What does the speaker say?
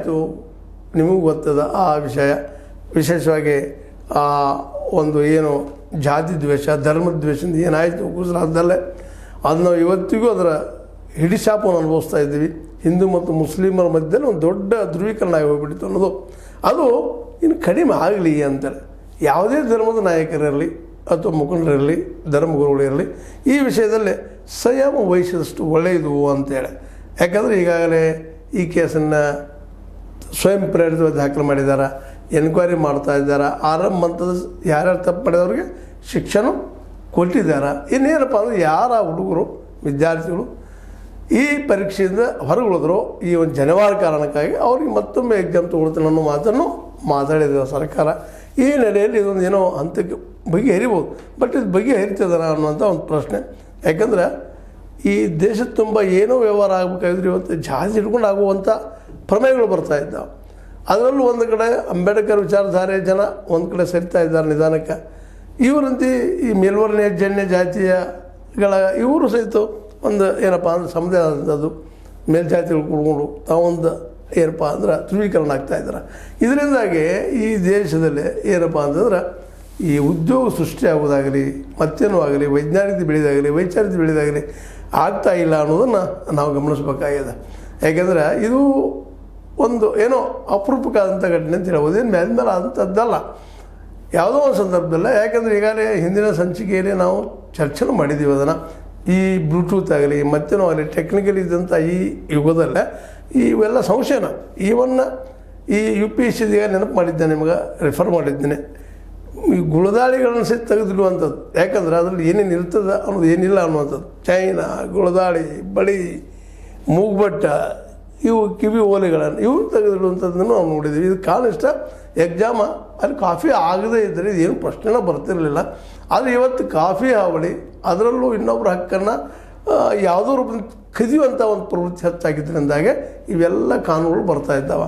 ಏನಾಯಿತು ನಿಮಗೂ ಗೊತ್ತದ ಆ ವಿಷಯ. ವಿಶೇಷವಾಗಿ ಆ ಒಂದು ಏನು ಜಾತಿ ದ್ವೇಷ, ಧರ್ಮದ ದ್ವೇಷದಿಂದ ಏನಾಯಿತು ಗುಜರಾತ್ದಲ್ಲೇ, ಅದನ್ನು ಇವತ್ತಿಗೂ ಅದರ ಹಿಡಿಶಾಪವನ್ನು ಅನುಭವಿಸ್ತಾ ಇದ್ದೀವಿ. ಹಿಂದೂ ಮತ್ತು ಮುಸ್ಲಿಮರ ಮಧ್ಯೆ ಒಂದು ದೊಡ್ಡ ಧ್ರುವೀಕರಣ ಆಗಿ ಹೋಗ್ಬಿಟ್ಟಿತ್ತು ಅನ್ನೋದು. ಅದು ಇನ್ನು ಕಡಿಮೆ ಆಗಲಿ ಅಂತೇಳಿ ಯಾವುದೇ ಧರ್ಮದ ನಾಯಕರಿರಲಿ ಅಥವಾ ಮುಖಂಡರಿರಲಿ, ಧರ್ಮಗುರುಗಳಿರಲಿ, ಈ ವಿಷಯದಲ್ಲಿ ಸಂಯಮ ವಹಿಸಿದಷ್ಟು ಒಳ್ಳೆಯದು ಅಂತೇಳಿ. ಯಾಕಂದರೆ ಈಗಾಗಲೇ ಈ ಕೇಸನ್ನು ಸ್ವಯಂ ಪ್ರೇರಿತವಾಗಿ ದಾಖಲೆ ಮಾಡಿದ್ದಾರೆ, ಎನ್ಕ್ವೈರಿ ಮಾಡ್ತಾ ಇದ್ದಾರೆ. ಆರಂಭ ಹಂತದ ಯಾರ್ಯಾರು ತಪ್ಪು ಮಾಡಿದವ್ರಿಗೆ ಶಿಕ್ಷಣ ಕೊಟ್ಟಿದ್ದಾರೆ. ಇನ್ನೇನಪ್ಪ ಅಂದರೆ ಯಾರ ಹುಡುಗರು ವಿದ್ಯಾರ್ಥಿಗಳು ಈ ಪರೀಕ್ಷೆಯಿಂದ ಹೊರಗುಳಿದ್ರು ಈ ಒಂದು ಜನವಾರ ಕಾರಣಕ್ಕಾಗಿ ಅವ್ರಿಗೆ ಮತ್ತೊಮ್ಮೆ ಎಕ್ಸಾಮ್ ತೊಗೊಳ್ತಾನೆ ಅನ್ನೋ ಮಾತನ್ನು ಮಾತಾಡಿದ ಸರ್ಕಾರ. ಈ ನೆಲೆಯಲ್ಲಿ ಇದೊಂದು ಏನೋ ಹಂತಕ್ಕೆ ಬಗೆಹರಿಬೋದು, ಬಟ್ ಇದು ಬಗೆಹರಿತದನ ಅನ್ನುವಂಥ ಒಂದು ಪ್ರಶ್ನೆ. ಯಾಕಂದ್ರೆ ಈ ದೇಶದ ತುಂಬ ಏನೋ ವ್ಯವಹಾರ ಆಗಬೇಕಾಗಿದ್ರೆ ಇವತ್ತು ಜಾಸ್ತಿ ಹಿಡ್ಕೊಂಡು ಆಗುವಂಥ ಪ್ರಮೇಯಗಳು ಬರ್ತಾ ಇದ್ದಾವೆ. ಅದರಲ್ಲೂ ಒಂದು ಕಡೆ ಅಂಬೇಡ್ಕರ್ ವಿಚಾರಧಾರೆ ಜನ ಒಂದು ಕಡೆ ಸರಿತಾ ಇದ್ದಾರೆ ನಿಧಾನಕ್ಕೆ. ಇವರಂತೆ ಈ ಮೇಲ್ವರ್ಣೀಯ ಜನ್ಯ ಜಾತಿಯಗಳ ಇವರು ಸಹಿತ ಒಂದು ಏನಪ್ಪ ಅಂದ್ರೆ ಸಮುದಾಯ ಆದಂಥದ್ದು ಮೇಲ್ಜಾತಿಗಳು ಕೂಡ್ಕೊಂಡು ತಾವೊಂದು ಏನಪ್ಪ ಅಂದ್ರೆ ಧ್ರುವೀಕರಣ ಆಗ್ತಾಯಿದ್ದಾರೆ. ಇದರಿಂದಾಗಿ ಈ ದೇಶದಲ್ಲಿ ಏನಪ್ಪ ಅಂತಂದ್ರೆ ಈ ಉದ್ಯೋಗ ಸೃಷ್ಟಿ ಆಗೋದಾಗಲಿ, ಮತ್ತೇನೂ ಆಗಲಿ, ವೈಜ್ಞಾನಿಕ ಬೆಳೆದಾಗಲಿ, ವೈಚಾರಿಕ ಬೆಳೆದಾಗಲಿ ಆಗ್ತಾಯಿಲ್ಲ ಅನ್ನೋದನ್ನು ನಾವು ಗಮನಿಸಬೇಕಾಗಿದೆ. ಯಾಕೆಂದರೆ ಇದು ಒಂದು ಏನೋ ಅಪರೂಪಕ್ಕಾದಂಥ ಘಟನೆ ಅಂತ ಹೇಳ್ಬೋದು. ಏನು ಮೇಲೆ ಆದಂಥದ್ದಲ್ಲ, ಯಾವುದೋ ಒಂದು ಸಂದರ್ಭದಲ್ಲ. ಯಾಕಂದರೆ ಈಗಾಗಲೇ ಹಿಂದಿನ ಸಂಚಿಕೆಯಲ್ಲಿ ನಾವು ಚರ್ಚೆನೂ ಮಾಡಿದ್ದೀವಿ ಅದನ್ನು. ಈ ಬ್ಲೂಟೂತ್ ಆಗಲಿ ಮತ್ತೇನೋ ಆಗಲಿ ಟೆಕ್ನಿಕಲ್ ಇದ್ದಂಥ ಈ ಯುಗದಲ್ಲೇ ಇವೆಲ್ಲ ಸಂಶಯನ. ಈವನ್ನು ಈ UPSC ನೆನಪು ಮಾಡಿದ್ದೆ, ನಿಮಗೆ ರೆಫರ್ ಮಾಡಿದ್ದೇನೆ. ಈ ಗುಳದಾಳಿಗಳನ್ನು ಸಹಿತ ತೆಗೆದಿಡುವಂಥದ್ದು. ಯಾಕಂದ್ರೆ ಅದರಲ್ಲಿ ಏನೇನು ಇರ್ತದೆ ಅನ್ನೋದು ಏನಿಲ್ಲ ಅನ್ನುವಂಥದ್ದು. ಚೈನಾ, ಗುಳದಾಳಿ, ಬಳಿ, ಮೂಗ್ಬಟ್ಟ, ಇವು ಕಿವಿ ಓಲೆಗಳನ್ನು ಇವು ತೆಗೆದಿಡುವಂಥದ್ದನ್ನು ನಾವು ನೋಡಿದ್ದೀವಿ. ಇದು ಕಾಣಿಷ್ಟ ಎಕ್ಸಾಮ ಅಲ್ಲಿ ಕಾಫಿ ಆಗದೇ ಇದ್ದರೆ ಇದೇನು ಪ್ರಶ್ನೆನ ಬರ್ತಿರಲಿಲ್ಲ. ಆದರೆ ಇವತ್ತು ಕಾಫಿ ಹಾವಳಿ, ಅದರಲ್ಲೂ ಇನ್ನೊಬ್ಬರ ಹಕ್ಕನ್ನು ಯಾವುದೋ ರೂಪದಲ್ಲಿ ಕದಿಯುವಂಥ ಒಂದು ಪ್ರವೃತ್ತಿ ಹೆಚ್ಚಾಗಿದ್ದರಿಂದಾಗೆ ಇವೆಲ್ಲ ಕಾನೂನುಗಳು ಬರ್ತಾ ಇದ್ದಾವೆ.